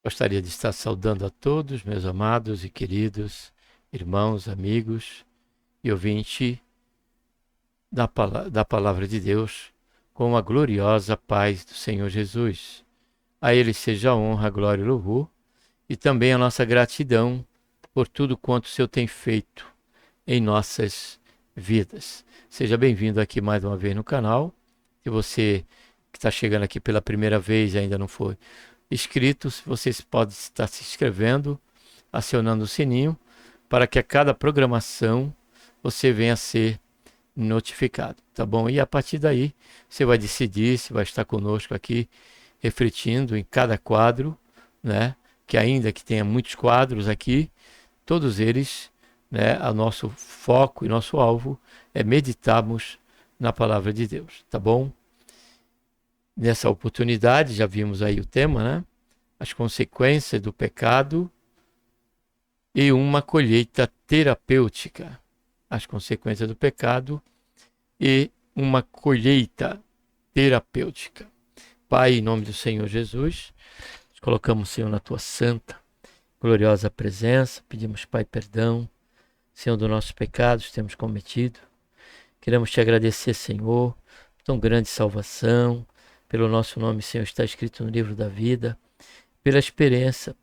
Gostaria de estar saudando a todos, meus amados e queridos irmãos, amigos e ouvintes da Palavra de Deus, com a gloriosa paz do Senhor Jesus. A Ele seja a honra, a glória e o louvor, e também a nossa gratidão por tudo quanto o Senhor tem feito em nossas vidas. Seja bem-vindo aqui mais uma vez no canal. Se você que está chegando aqui pela primeira vez e ainda não foi inscrito, vocês podem estar se inscrevendo, acionando o sininho, para que a cada programação você venha a ser notificado, tá bom? E a partir daí, você vai decidir se vai estar conosco aqui, refletindo em cada quadro, né? Que ainda que tenha muitos quadros aqui, todos eles, né? O nosso foco e nosso alvo é meditarmos na Palavra de Deus, tá bom? Nessa oportunidade, já vimos aí o tema, né? As consequências do pecado e uma colheita terapêutica. As consequências do pecado e uma colheita terapêutica. Pai, em nome do Senhor Jesus, nós colocamos, Senhor, na tua santa, gloriosa presença, pedimos, Pai, perdão, Senhor, dos nossos pecados que temos cometido. Queremos te agradecer, Senhor, por tão grande salvação, pelo nosso nome, Senhor, está escrito no livro da vida, pela esperança,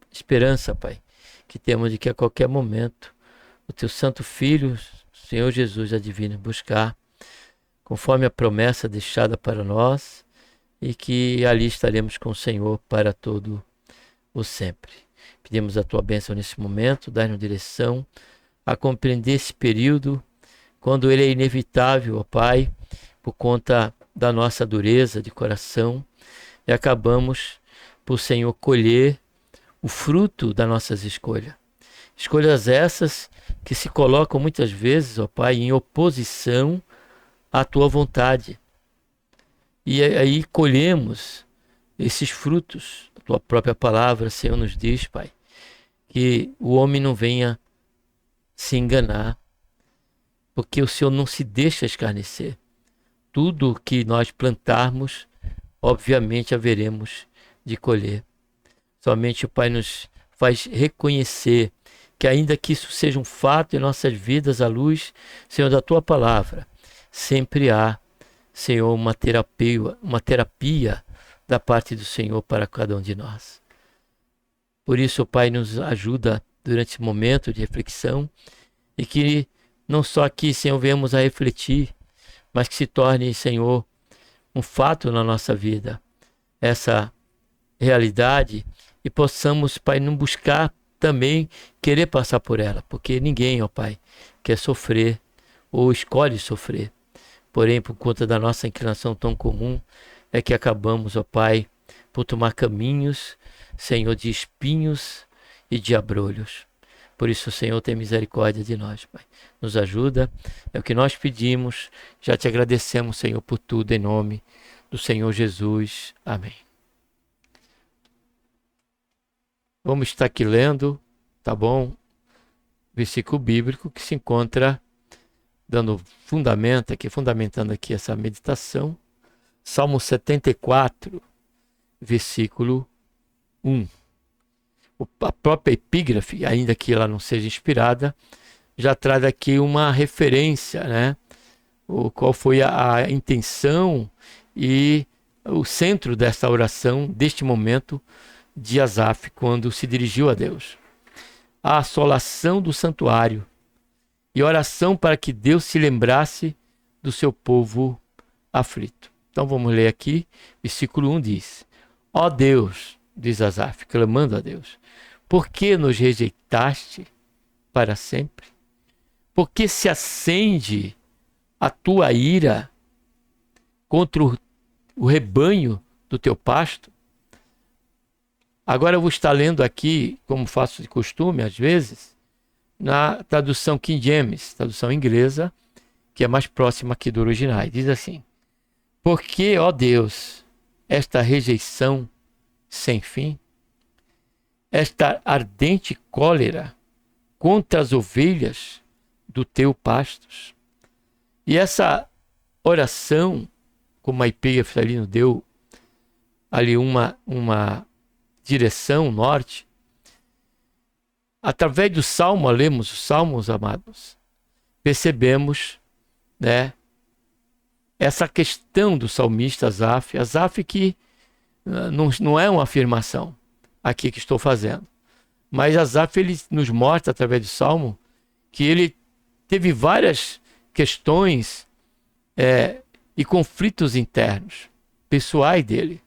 Pai, que temos de que a qualquer momento o teu santo Filho, Senhor Jesus, a divina buscar, conforme a promessa deixada para nós, e que ali estaremos com o Senhor para todo o sempre. Pedimos a tua bênção nesse momento, dá-nos direção a compreender esse período, quando ele é inevitável, ó Pai, por conta da nossa dureza de coração, e acabamos por, Senhor, colher o fruto das nossas escolhas. Escolhas essas que se colocam muitas vezes, ó Pai, em oposição à tua vontade. E aí colhemos esses frutos. A tua própria palavra, Senhor, nos diz, Pai, que o homem não venha se enganar, porque o Senhor não se deixa escarnecer. Tudo que nós plantarmos, obviamente haveremos de colher. Somente o Pai nos faz reconhecer que, ainda que isso seja um fato em nossas vidas, à luz, Senhor, da tua palavra, sempre há, Senhor, uma terapia da parte do Senhor para cada um de nós. Por isso, o Pai, nos ajuda durante esse momento de reflexão, e que não só aqui, Senhor, venhamos a refletir, mas que se torne, Senhor, um fato na nossa vida, essa realidade, e possamos, Pai, não buscar também querer passar por ela, porque ninguém, ó Pai, quer sofrer ou escolhe sofrer. Porém, por conta da nossa inclinação tão comum, é que acabamos, ó Pai, por tomar caminhos, Senhor, de espinhos e de abrolhos. Por isso, Senhor, tem misericórdia de nós, Pai. Nos ajuda, é o que nós pedimos. Já te agradecemos, Senhor, por tudo, em nome do Senhor Jesus. Amém. Vamos estar aqui lendo, tá bom? Versículo bíblico que se encontra fundamentando aqui essa meditação. Salmo 74, versículo 1. A própria epígrafe, ainda que ela não seja inspirada, já traz aqui uma referência, né? Qual foi a intenção e o centro dessa oração, deste momento de Asaf, quando se dirigiu a Deus. A assolação do santuário e oração para que Deus se lembrasse do seu povo aflito. Então vamos ler aqui, versículo 1 diz: Ó Deus, diz Asaf, clamando a Deus, por que nos rejeitaste para sempre? Por que se acende a tua ira contra o rebanho do teu pasto? Agora eu vou estar lendo aqui, como faço de costume às vezes, na tradução King James, tradução inglesa, que é mais próxima aqui do original. Diz assim: por que, ó Deus, esta rejeição sem fim? Esta ardente cólera contra as ovelhas do teu pastos. E essa oração, como a epígrafe ali nos deu ali uma direção norte, através do Salmo, lemos os Salmos, amados, percebemos, né, essa questão do salmista Asaf. Asaf que não é uma afirmação aqui que estou fazendo, mas Asaf, ele nos mostra através do Salmo que ele teve várias questões e conflitos internos, pessoais dele.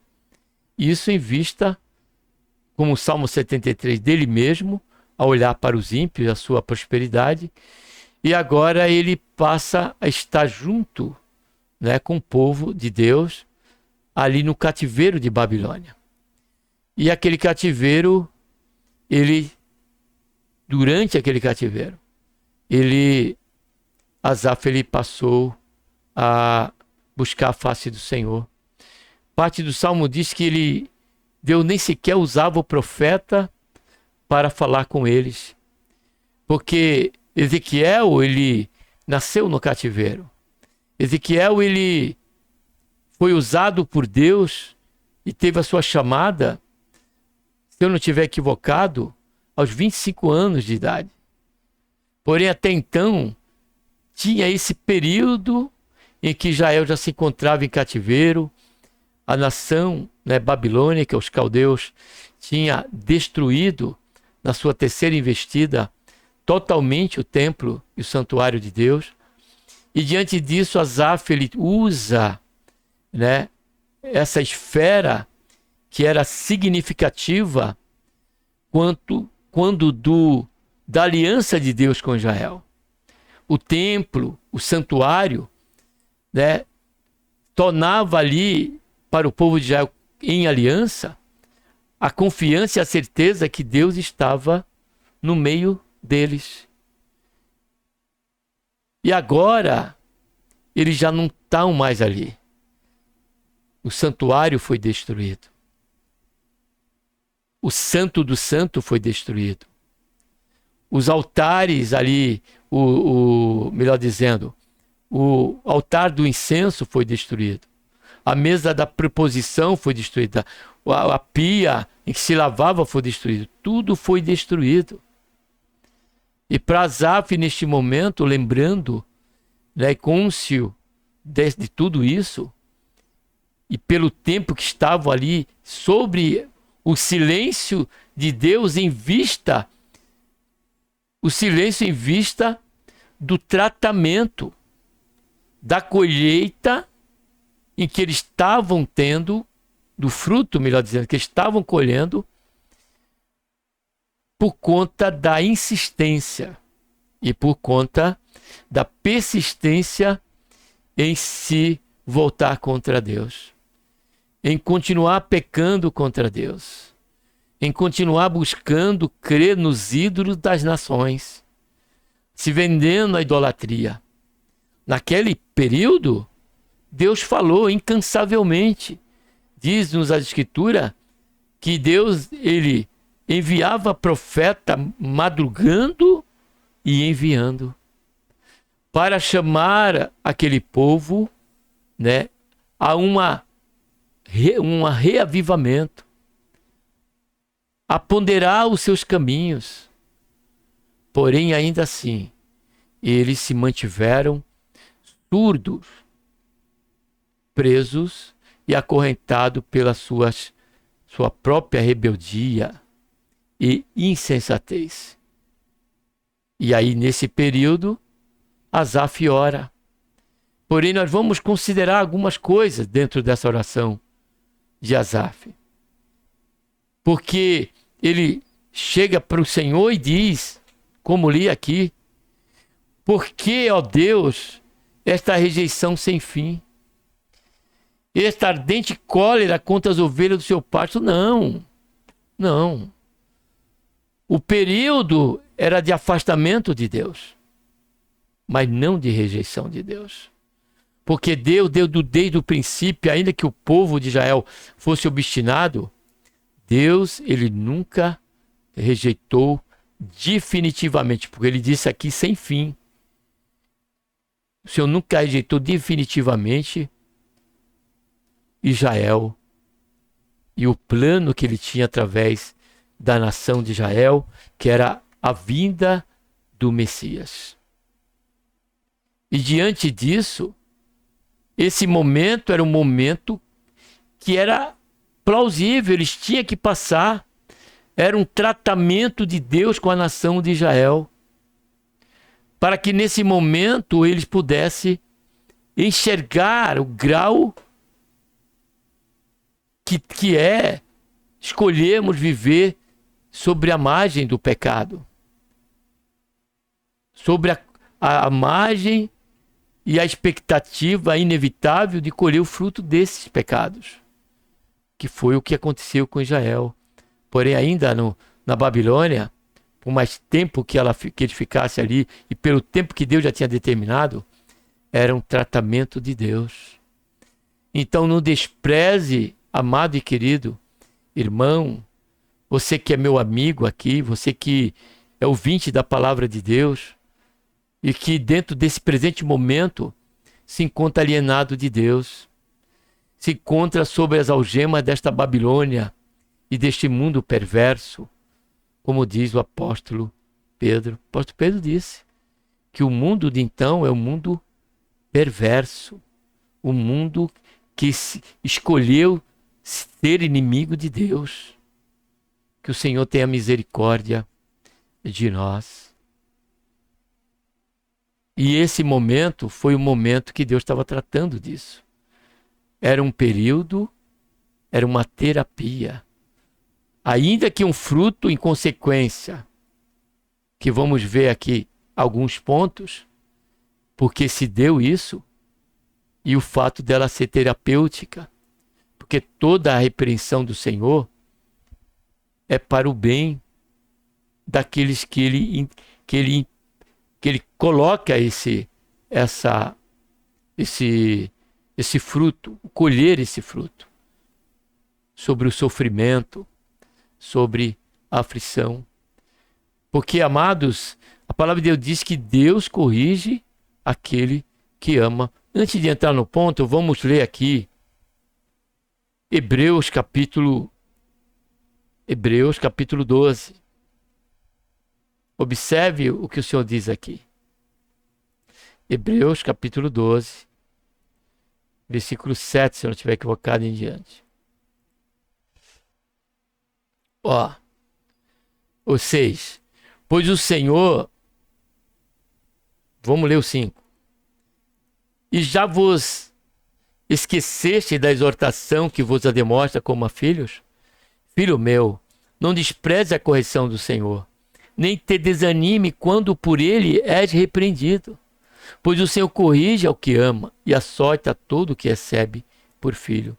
Isso em vista, como o Salmo 73, dele mesmo, a olhar para os ímpios, a sua prosperidade, e agora ele passa a estar junto, né, com o povo de Deus, ali no cativeiro de Babilônia. E aquele cativeiro, durante aquele cativeiro, Asaf, ele passou a buscar a face do Senhor. Parte do Salmo diz que Deus nem sequer usava o profeta para falar com eles, porque Ezequiel, ele nasceu no cativeiro. Ezequiel, ele foi usado por Deus e teve a sua chamada, se eu não estiver equivocado, aos 25 anos de idade. Porém, até então, tinha esse período em que Israel já se encontrava em cativeiro. A nação, né, Babilônia, que os caldeus tinha destruído na sua terceira investida totalmente o templo e o santuário de Deus. E diante disso, Asaf, ele usa, né, essa esfera que era significativa quando da aliança de Deus com Israel. O templo, o santuário, né, tornava ali para o povo de Israel em aliança a confiança e a certeza que Deus estava no meio deles. E agora eles já não estão mais ali. O santuário foi destruído. O santo do santo foi destruído. Os altares ali, melhor dizendo, o altar do incenso foi destruído. A mesa da preposição foi destruída. A pia em que se lavava foi destruída. Tudo foi destruído. E para Asaf, neste momento, lembrando, né, cônscio de tudo isso, e pelo tempo que estavam ali, sobre o silêncio de Deus em vista, o silêncio em vista do tratamento, da colheita em que eles estavam tendo, do fruto, melhor dizendo, que estavam colhendo, por conta da insistência e por conta da persistência em se voltar contra Deus, em continuar pecando contra Deus, em continuar buscando crer nos ídolos das nações, se vendendo à idolatria. Naquele período, Deus falou incansavelmente. Diz-nos a Escritura que Deus, ele enviava profeta madrugando e enviando para chamar aquele povo, né, a um reavivamento, a ponderar os seus caminhos. Porém, ainda assim, eles se mantiveram surdos, presos e acorrentados pela sua própria rebeldia e insensatez. E aí, nesse período, Asaf ora. Porém, nós vamos considerar algumas coisas dentro dessa oração de Asaf. Porque ele chega para o Senhor e diz, como li aqui, por que, ó Deus, esta rejeição sem fim? Esta ardente cólera contra as ovelhas do seu pasto? Não. O período era de afastamento de Deus, mas não de rejeição de Deus. Porque Deus deu desde o princípio, ainda que o povo de Israel fosse obstinado, Deus, ele nunca rejeitou definitivamente, porque ele disse aqui sem fim. O Senhor nunca rejeitou definitivamente Israel, e o plano que ele tinha através da nação de Israel, que era a vinda do Messias. E diante disso, esse momento era um momento que era plausível, eles tinham que passar. Era um tratamento de Deus com a nação de Israel, para que nesse momento eles pudessem enxergar o grau que é escolhermos viver sobre a margem do pecado, sobre a margem e a expectativa inevitável de colher o fruto desses pecados, que foi o que aconteceu com Israel. Porém, ainda na Babilônia, por mais tempo que ele ficasse ali e pelo tempo que Deus já tinha determinado, era um tratamento de Deus. Então não despreze, amado e querido irmão, você que é meu amigo aqui, você que é ouvinte da palavra de Deus e que dentro desse presente momento se encontra alienado de Deus, se encontra sob as algemas desta Babilônia e deste mundo perverso, como diz o apóstolo Pedro. O apóstolo Pedro disse que o mundo de então é um mundo perverso, um mundo que escolheu ser inimigo de Deus. Que o Senhor tenha misericórdia de nós. E esse momento foi o momento que Deus estava tratando disso. Era um período, era uma terapia. Ainda que um fruto em consequência, que vamos ver aqui alguns pontos, porque se deu isso, e o fato dela ser terapêutica, porque toda a repreensão do Senhor é para o bem daqueles que ele coloca esse fruto, colher esse fruto, sobre o sofrimento, sobre a aflição. Porque, amados, a palavra de Deus diz que Deus corrige aquele que ama. Antes de entrar no ponto, vamos ler aqui Hebreus capítulo 12. Observe o que o Senhor diz aqui. Hebreus capítulo 12, versículo 7, se eu não estiver equivocado, em diante. O 6. Pois o Senhor, vamos ler o 5. E já vos esqueceste da exortação que vos admoesta como a filhos? Filho meu, não despreze a correção do Senhor, nem te desanime quando por ele és repreendido. Pois o Senhor corrige ao que ama e açoita todo o que recebe por filho.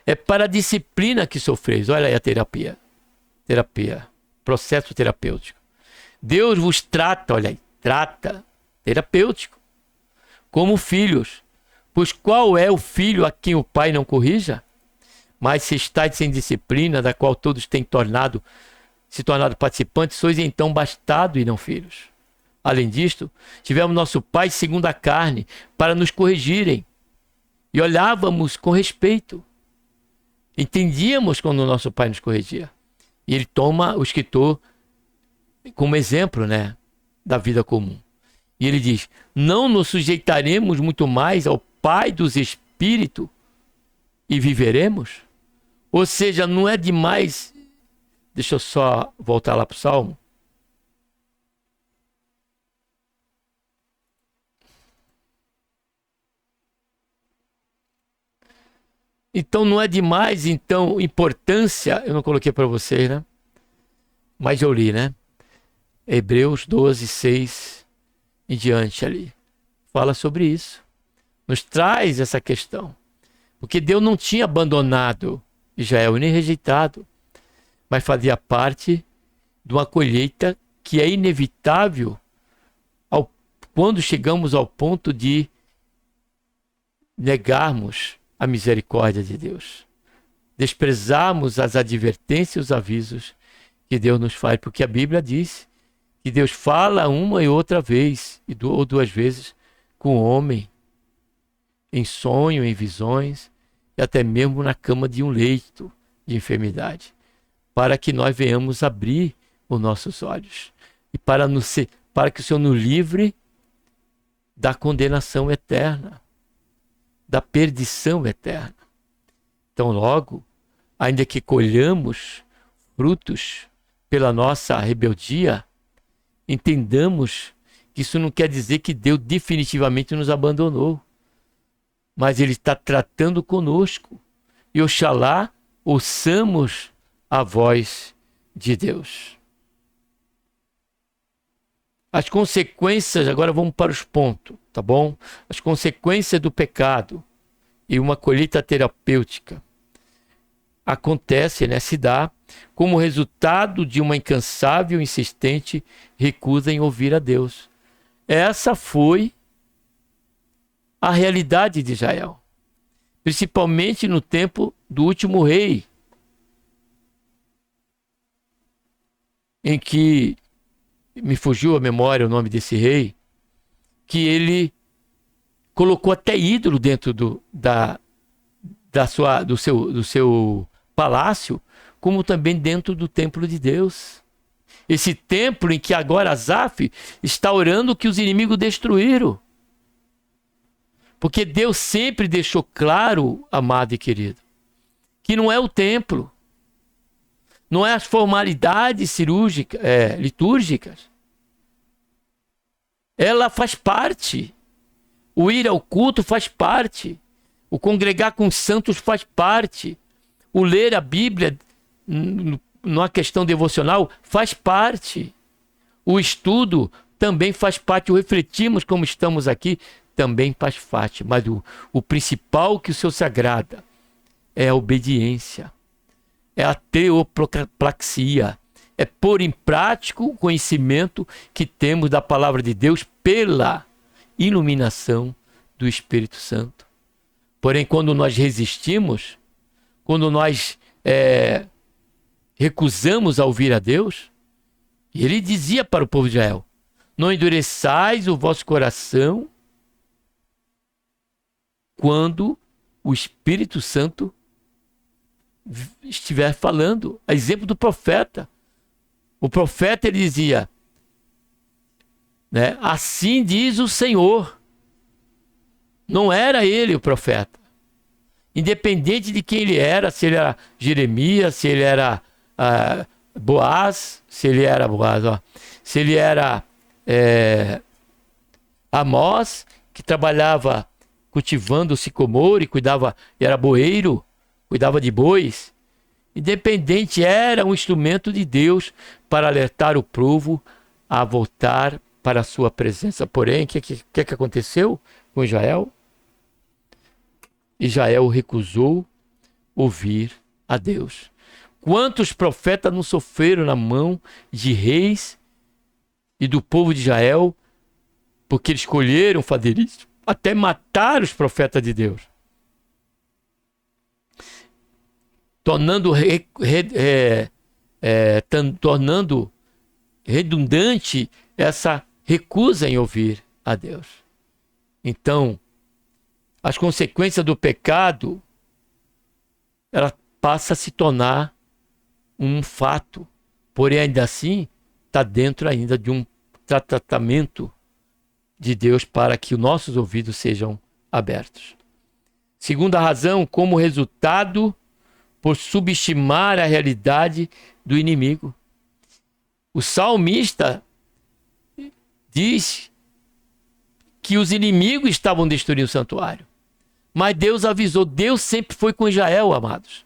É para a disciplina que sofreis. Olha aí a terapia, processo terapêutico. Deus vos trata, olha aí, terapêutico, como filhos. Pois qual é o filho a quem o pai não corrija? Mas se estáis sem disciplina, da qual todos têm se tornado participantes, sois então bastardos e não filhos. Além disto, tivemos nosso pai segundo a carne, para nos corrigirem, e olhávamos com respeito. Entendíamos quando o nosso pai nos corrigia. E ele toma o escritor como exemplo, da vida comum. E ele diz: não nos sujeitaremos muito mais ao Pai dos Espíritos e viveremos? Ou seja, não é demais. Deixa eu só voltar lá para o Salmo. Então não é demais, importância, eu não coloquei para vocês, mas eu li, Hebreus 12, 6 em diante ali. Fala sobre isso. Nos traz essa questão. Porque Deus não tinha abandonado Israel, nem rejeitado, mas fazia parte de uma colheita que é inevitável quando chegamos ao ponto de negarmos a misericórdia de Deus, desprezarmos as advertências e os avisos que Deus nos faz, porque a Bíblia diz que Deus fala uma e outra vez, ou duas vezes, com o homem, em sonho, em visões, e até mesmo na cama de um leito, de enfermidade, para que nós venhamos abrir os nossos olhos e para que o Senhor nos livre da condenação eterna, da perdição eterna. Então, logo, ainda que colhamos frutos pela nossa rebeldia, entendamos que isso não quer dizer que Deus definitivamente nos abandonou, mas Ele está tratando conosco. E oxalá ouçamos a voz de Deus. As consequências, agora vamos para os pontos, tá bom? As consequências do pecado e uma colheita terapêutica acontece, se dá como resultado de uma incansável e insistente recusa em ouvir a Deus. Essa foi a realidade de Israel, principalmente no tempo do último rei, em que me fugiu a memória o nome desse rei, que ele colocou até ídolo dentro do seu palácio, como também dentro do templo de Deus. Esse templo em que agora Asaf está orando que os inimigos destruíram. Porque Deus sempre deixou claro, amado e querido, que não é o templo, não é as formalidades litúrgicas. Ela faz parte. O ir ao culto faz parte. O congregar com os santos faz parte. O ler a Bíblia, numa questão devocional, faz parte. O estudo também faz parte. O refletirmos como estamos aqui também faz parte. Mas o principal que o Senhor se agrada é a obediência. É a teoplaxia. É pôr em prática o conhecimento que temos da palavra de Deus pela iluminação do Espírito Santo. Porém, quando nós resistimos, quando nós recusamos a ouvir a Deus, ele dizia para o povo de Israel: não endureçais o vosso coração quando o Espírito Santo estiver falando. A exemplo do profeta. O profeta, ele dizia, assim diz o Senhor. Não era ele o profeta. Independente de quem ele era, se ele era Jeremias, se ele era Boaz, se ele era Amós, que trabalhava cultivando o sicomoro e era boeiro, cuidava de bois. Independente, era um instrumento de Deus para alertar o povo a voltar para a sua presença. Porém, o que aconteceu com Israel? Israel recusou ouvir a Deus. Quantos profetas não sofreram na mão de reis e do povo de Israel, porque eles escolheram fazer isso, até matar os profetas de Deus, tornando redundante essa recusa em ouvir a Deus. Então, as consequências do pecado, ela passa a se tornar um fato, porém ainda assim está dentro ainda de um tratamento de Deus para que os nossos ouvidos sejam abertos. Segunda razão, como resultado por subestimar a realidade do inimigo. O salmista diz que os inimigos estavam destruindo o santuário. Mas Deus avisou. Deus sempre foi com Israel, amados.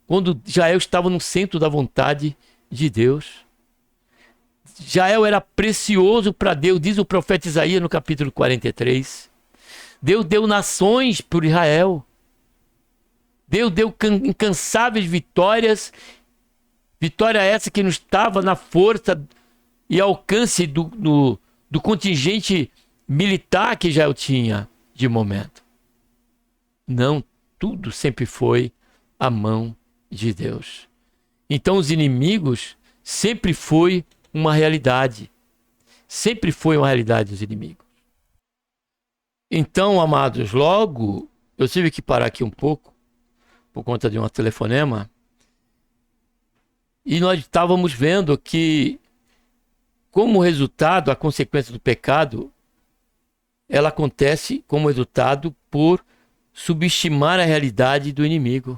Quando Israel estava no centro da vontade de Deus. Israel era precioso para Deus, diz o profeta Isaías no capítulo 43. Deus deu nações por Israel. Deus deu incansáveis vitórias. Vitória essa que não estava na força e alcance do contingente militar que Israel tinha de momento. Não, tudo sempre foi a mão de Deus. Então os inimigos sempre foi uma realidade. Sempre foi uma realidade dos inimigos. Então, amados, logo, eu tive que parar aqui um pouco, por conta de um telefonema, E nós estávamos vendo que, como resultado, a consequência do pecado, ela acontece como resultado por subestimar a realidade do inimigo.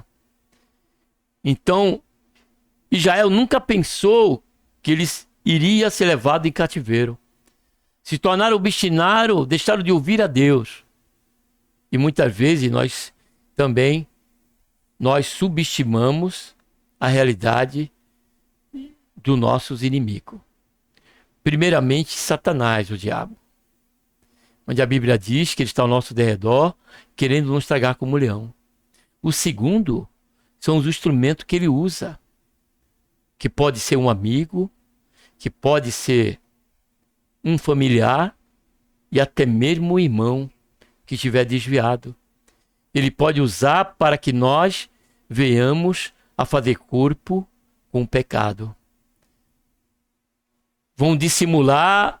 Então, Israel nunca pensou que eles iriam ser levados em cativeiro. Se tornaram obstinados, deixaram de ouvir a Deus. E muitas vezes nós subestimamos a realidade dos nossos inimigos. Primeiramente, Satanás, o diabo. Onde a Bíblia diz que ele está ao nosso derredor, querendo nos tragar como leão. O segundo são os instrumentos que ele usa, que pode ser um amigo, que pode ser um familiar e até mesmo um irmão que estiver desviado. Ele pode usar para que nós venhamos a fazer corpo com o pecado. Vão dissimular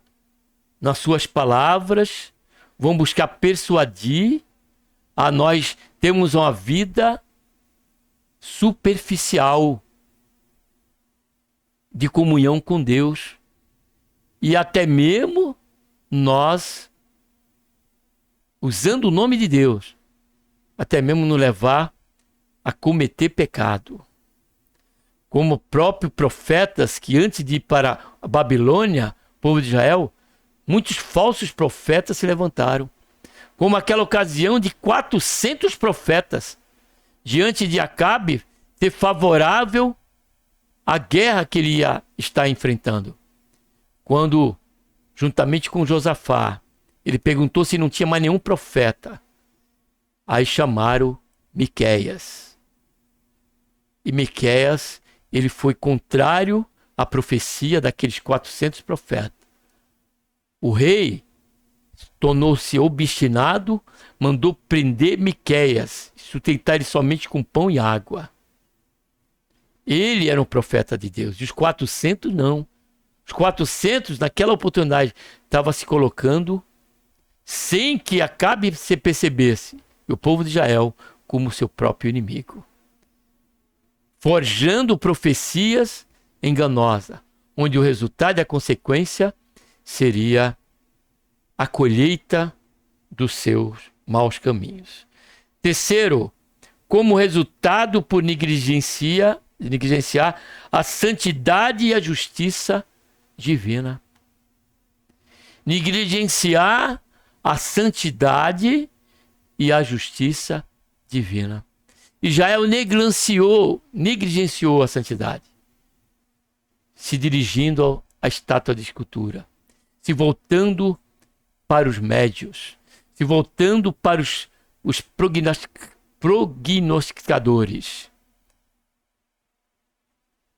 nas suas palavras, vão buscar persuadir a nós termos uma vida superficial de comunhão com Deus. E até mesmo nós, usando o nome de Deus, até mesmo nos levar a cometer pecado. Como próprios profetas que antes de ir para a Babilônia, povo de Israel, muitos falsos profetas se levantaram. Como aquela ocasião de 400 profetas diante de Acabe ser favorável à guerra que ele ia estar enfrentando. Quando, juntamente com Josafá, ele perguntou se não tinha mais nenhum profeta. Aí chamaram Miqueias. E Miqueias, ele foi contrário à profecia daqueles 400 profetas. O rei tornou-se obstinado, mandou prender Miqueias, sustentar ele somente com pão e água. Ele era um profeta de Deus, e os 400 não. Os 400, naquela oportunidade, estavam se colocando sem que Acabe se percebesse, o povo de Israel como seu próprio inimigo. Forjando profecias enganosas, onde o resultado e a consequência seria a colheita dos seus maus caminhos. Terceiro, como resultado por negligenciar a santidade e a justiça divina. Negligenciar a santidade e a justiça divina. Israel negligenciou a santidade, se dirigindo à estátua de escultura, se voltando para os médios, se voltando para os prognosticadores,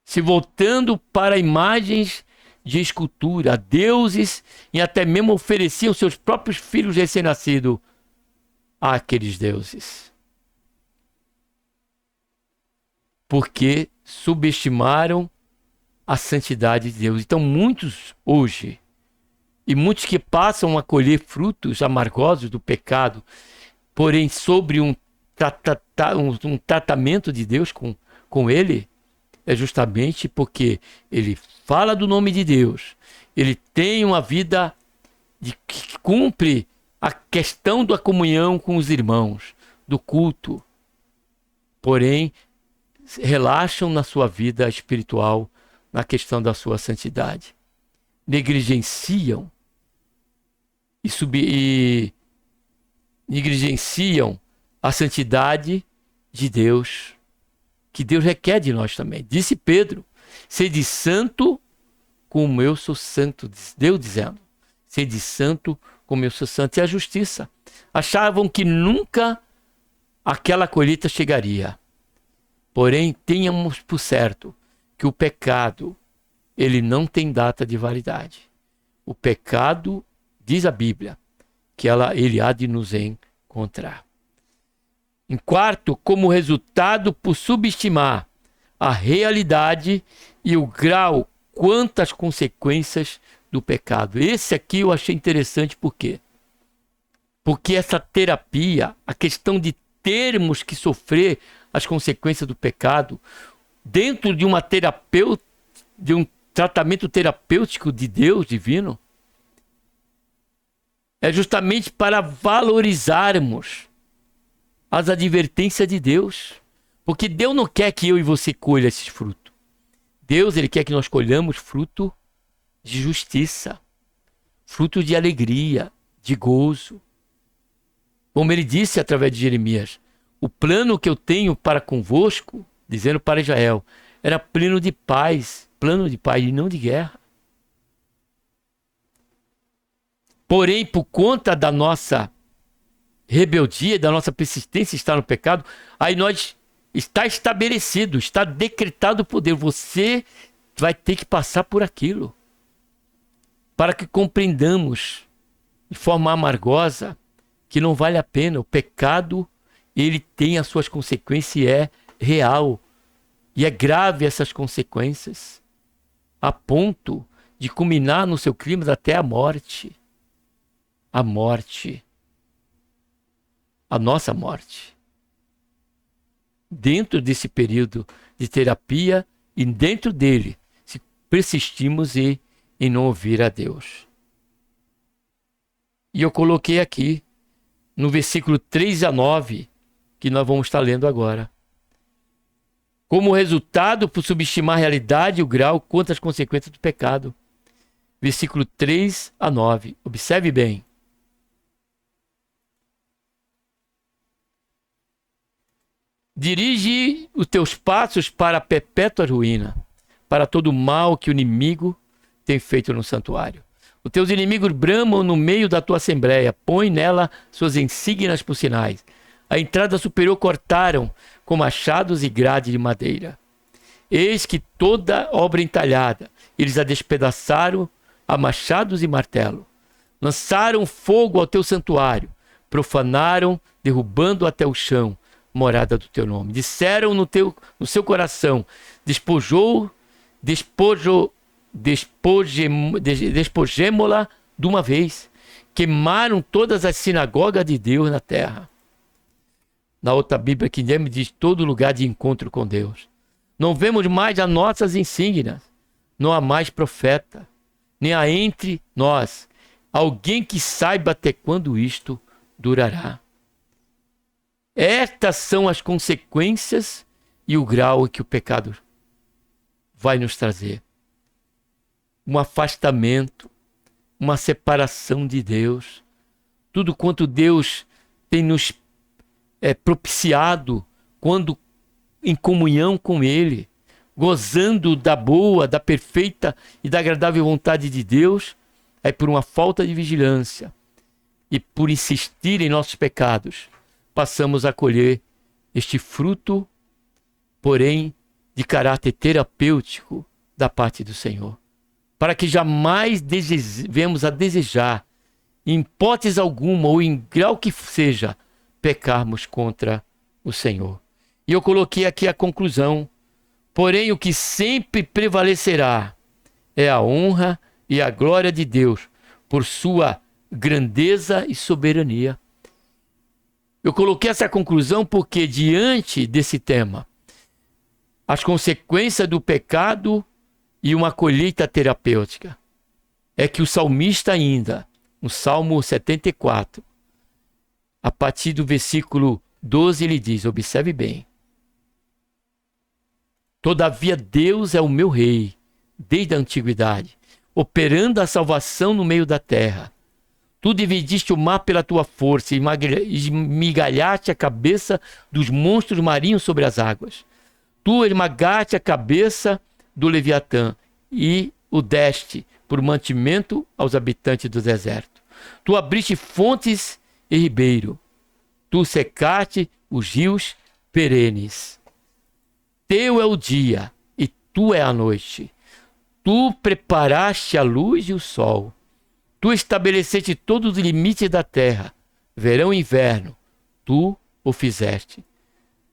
se voltando para imagens de escultura, deuses, e até mesmo ofereciam seus próprios filhos recém-nascidos àqueles deuses. Porque subestimaram a santidade de Deus. Então muitos hoje, e muitos que passam a colher frutos amargosos do pecado, porém sobre um tratamento de Deus com ele, é justamente porque ele fala do nome de Deus, ele tem uma vida que cumpre a questão da comunhão com os irmãos, do culto, porém relaxam na sua vida espiritual, na questão da sua santidade. Negligenciam e negligenciam a santidade de Deus, que Deus requer de nós também. Disse Pedro: sede santo como eu sou santo. Deus dizendo: sede santo como eu sou santo. E a justiça. Achavam que nunca aquela colheita chegaria. Porém, tenhamos por certo que o pecado, ele não tem data de validade. O pecado, diz a Bíblia, que ele há de nos encontrar. Em quarto, como resultado por subestimar a realidade e o grau quanto às consequências do pecado. Esse aqui eu achei interessante, por quê? Porque essa terapia, a questão de termos que sofrer as consequências do pecado, dentro de de um tratamento terapêutico de Deus divino, é justamente para valorizarmos as advertências de Deus. Porque Deus não quer que eu e você colha esses frutos. Deus, ele quer que nós colhamos fruto de justiça, fruto de alegria, de gozo. Como ele disse através de Jeremias, o plano que eu tenho para convosco, dizendo para Israel, era plano de paz e não de guerra. Porém, por conta da nossa rebeldia, da nossa persistência em estar no pecado, aí nós está estabelecido, está decretado o poder. Você vai ter que passar por aquilo para que compreendamos de forma amargosa que não vale a pena. O pecado, ele tem as suas consequências e é real. E é grave essas consequências, a ponto de culminar no seu crime até a morte. A morte. A nossa morte. Dentro desse período de terapia e dentro dele, se persistimos em não ouvir a Deus. E eu coloquei aqui, no versículo 3 a 9, que nós vamos estar lendo agora. Como resultado, por subestimar a realidade e o grau quanto às consequências do pecado. Versículo 3 a 9. Observe bem. Dirige os teus passos para a perpétua ruína, para todo o mal que o inimigo tem feito no santuário. Os teus inimigos bramam no meio da tua assembleia, põe nela suas insígnias por sinais. A entrada superior cortaram com machados e grade de madeira. Eis que toda obra entalhada, eles a despedaçaram a machados e martelo. Lançaram fogo ao teu santuário, profanaram, derrubando até o chão, morada do teu nome. Disseram no seu coração, despojemo-la de uma vez. Queimaram todas as sinagogas de Deus na terra. Na outra Bíblia, que me diz todo lugar de encontro com Deus. Não vemos mais as nossas insígnias. Não há mais profeta, nem há entre nós alguém que saiba até quando isto durará. Estas são as consequências e o grau que o pecado vai nos trazer. Um afastamento, uma separação de Deus. Tudo quanto Deus tem nos propiciado quando em comunhão com Ele, gozando da boa, da perfeita e da agradável vontade de Deus, é por uma falta de vigilância e por insistir em nossos pecados, passamos a colher este fruto, porém, de caráter terapêutico da parte do Senhor. Para que jamais venhamos a desejar, em hipótese alguma ou em grau que seja, pecarmos contra o Senhor. E eu coloquei aqui a conclusão. Porém, o que sempre prevalecerá é a honra e a glória de Deus por sua grandeza e soberania. Eu coloquei essa conclusão porque, diante desse tema, as consequências do pecado e uma colheita terapêutica, é que o salmista ainda, no Salmo 74, a partir do versículo 12, ele diz, observe bem, todavia Deus é o meu rei, desde a antiguidade, operando a salvação no meio da terra. Tu dividiste o mar pela tua força e esmigalhaste a cabeça dos monstros marinhos sobre as águas. Tu esmagaste a cabeça do Leviatã e o deste por mantimento aos habitantes do deserto. Tu abriste fontes e ribeiro. Tu secaste os rios perenes. Teu é o dia e tu é a noite. Tu preparaste a luz e o sol. Tu estabeleceste todos os limites da terra, verão e inverno. Tu o fizeste.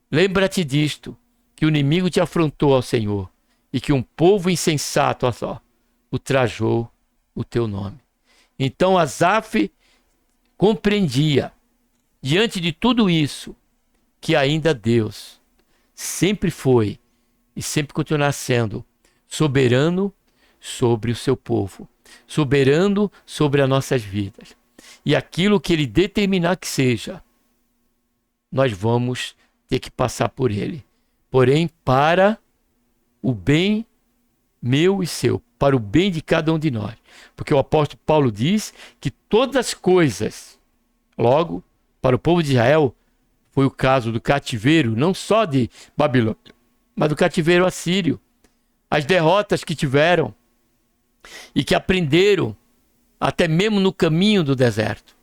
Lembra-te disto, que o inimigo te afrontou ao Senhor, e que um povo insensato ultrajou o teu nome. Então Asaf compreendia, diante de tudo isso, que ainda Deus sempre foi e sempre continuar sendo soberano sobre o seu povo, soberano sobre as nossas vidas. E aquilo que ele determinar que seja, nós vamos ter que passar por ele. Porém, para o bem meu e seu, para o bem de cada um de nós. Porque o apóstolo Paulo diz que todas as coisas, logo, para o povo de Israel, foi o caso do cativeiro, não só de Babilônia, mas do cativeiro assírio. As derrotas que tiveram e que aprenderam até mesmo no caminho do deserto.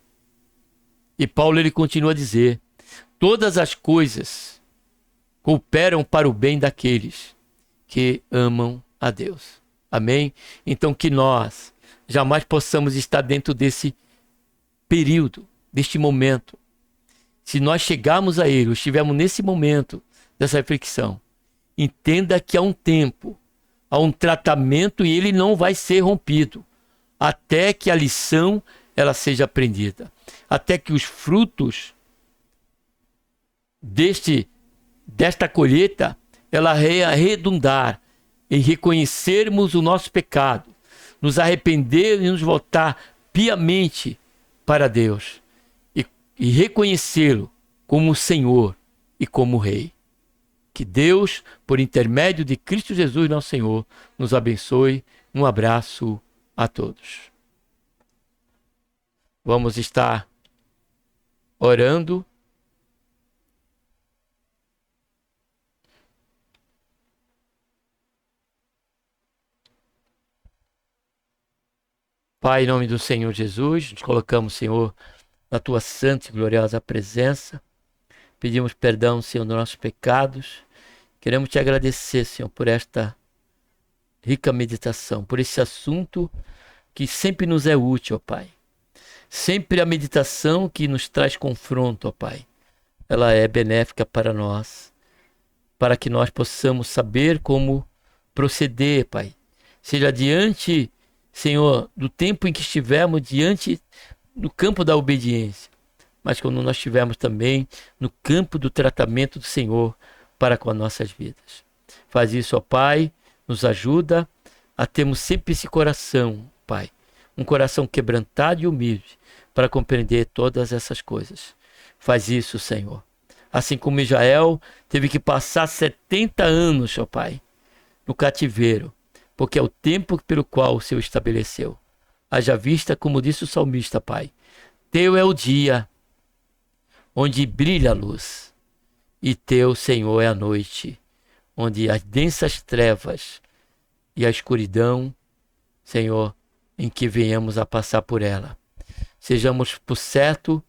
E Paulo ele continua a dizer: todas as coisas cooperam para o bem daqueles que amam a Deus. Amém? Então que nós jamais possamos estar dentro desse período, deste momento. Se nós chegarmos a ele, ou estivermos nesse momento dessa reflexão, entenda que há um tempo, há um tratamento e ele não vai ser rompido até que a lição ela seja aprendida, até que os frutos desta colheita ela redundar em reconhecermos o nosso pecado, nos arrepender e nos voltar piamente para Deus e reconhecê-lo como Senhor e como Rei. Que Deus, por intermédio de Cristo Jesus, nosso Senhor, nos abençoe. Um abraço a todos. Vamos estar orando. Pai, em nome do Senhor Jesus, nos colocamos, Senhor, na tua santa e gloriosa presença. Pedimos perdão, Senhor, dos nossos pecados. Queremos te agradecer, Senhor, por esta rica meditação, por esse assunto que sempre nos é útil, ó Pai. Sempre a meditação que nos traz confronto, ó Pai, ela é benéfica para nós, para que nós possamos saber como proceder, Pai. Seja diante, Senhor, do tempo em que estivermos diante do campo da obediência, mas quando nós estivermos também no campo do tratamento do Senhor para com as nossas vidas. Faz isso, ó Pai, nos ajuda a termos sempre esse coração, Pai, um coração quebrantado e humilde para compreender todas essas coisas. Faz isso, Senhor. Assim como Israel teve que passar 70 anos, ó Pai, no cativeiro, porque é o tempo pelo qual o Senhor estabeleceu. Haja vista, como disse o salmista, Pai, teu é o dia onde brilha a luz, e teu, Senhor, é a noite, onde as densas trevas e a escuridão, Senhor, em que venhamos a passar por ela. Sejamos por certo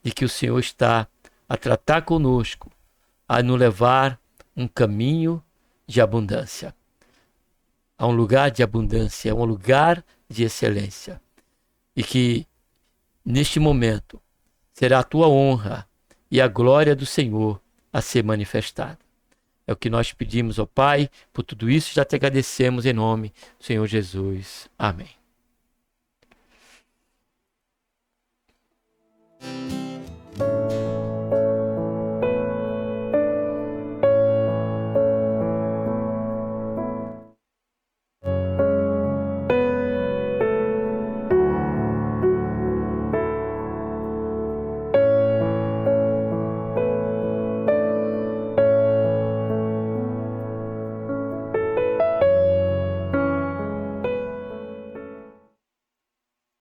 de que o Senhor está a tratar conosco, a nos levar um caminho de abundância. A um lugar de abundância, a um lugar de excelência. E que, neste momento, será a tua honra e a glória do Senhor a ser manifestada. É o que nós pedimos ao Pai, por tudo isso já te agradecemos em nome do Senhor Jesus. Amém.